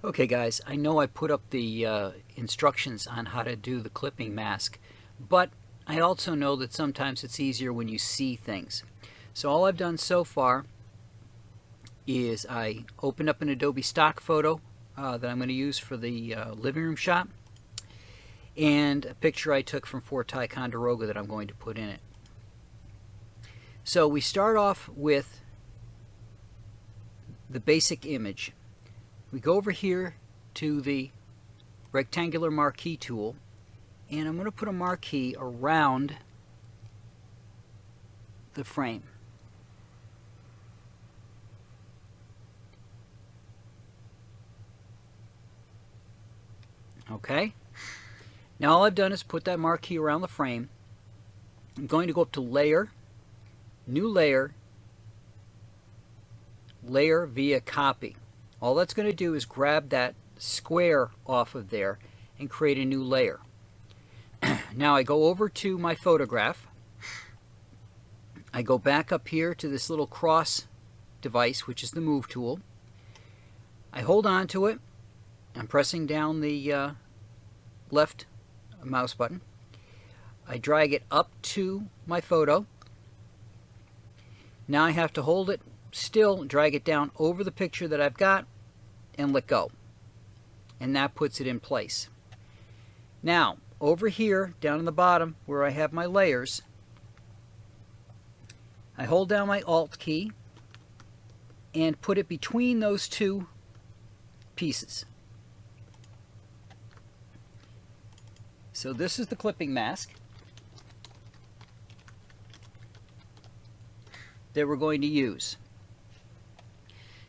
Okay guys, I know I put up the instructions on how to do the clipping mask, but I also know that sometimes it's easier when you see things. So all I've done so far is I opened up an Adobe stock photo that I'm going to use for the living room shot, and a picture I took from Fort Ticonderoga that I'm going to put in it. So we start off with the basic image. We go over here to the rectangular marquee tool, and I'm going to put a marquee around the frame. Okay, now all I've done is put that marquee around the frame. I'm going to go up to Layer, New Layer, Layer via Copy. All that's going to do is grab that square off of there and create a new layer. Now I go over to my photograph. I go back up here to this little cross device, which is the Move tool. I hold on to it. I'm pressing down the left mouse button. I drag it up to my photo. Now I have to hold it still, drag it down over the picture that I've got, and let go. And that puts it in place. Now, over here, down in the bottom, where I have my layers, I hold down my Alt key and put it between those two pieces. So this is the clipping mask that we're going to use.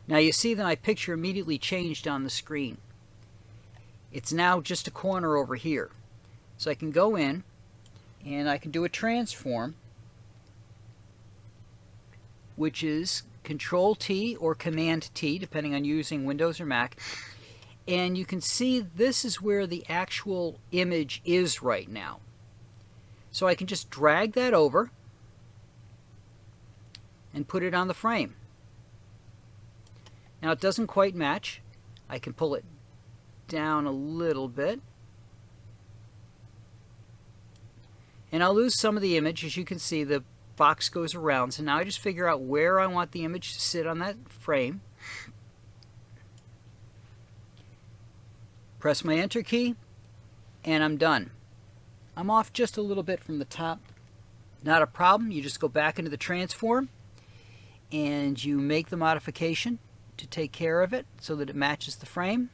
Now you see that my picture immediately changed on the screen. It's now just a corner over here. So I can go in and I can do a transform, which is Control T or Command T, depending on using Windows or Mac. And you can see this is where the actual image is right now. So I can just drag that over and put it on the frame. Now it doesn't quite match. I can pull it down a little bit. And I'll lose some of the image. As you can see, the box goes around. So now I just figure out where I want the image to sit on that frame. Press my Enter key, and I'm done. I'm off just a little bit from the top. Not a problem. You just go back into the transform, and you make the modification to take care of it so that it matches the frame.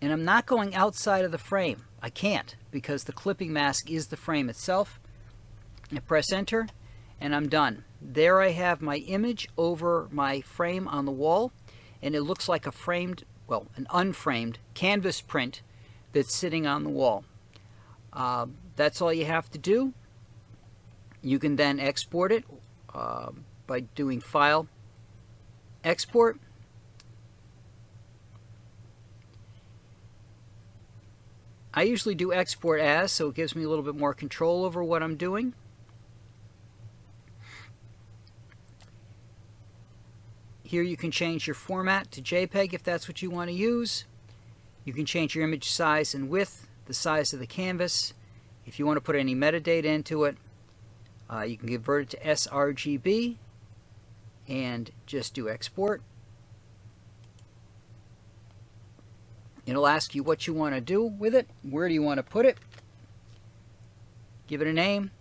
And I'm not going outside of the frame. I can't, because the clipping mask is the frame itself. I press Enter, and I'm done. There I have my image over my frame on the wall, and it looks like a framed, well, an unframed canvas print that's sitting on the wall. That's all you have to do. You can then export it by doing File, Export. I usually do Export As, so it gives me a little bit more control over what I'm doing. Here you can change your format to JPEG if that's what you want to use. You can change your image size and width, the size of the canvas. If you want to put any metadata into it, you can convert it to sRGB and just do export. It'll ask you what you want to do with it. Where do you want to put it? Give it a name,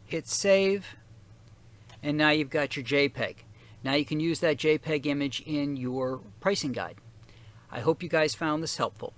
hit save, and now you've got your JPEG. Now you can use that JPEG image in your pricing guide. I hope you guys found this helpful.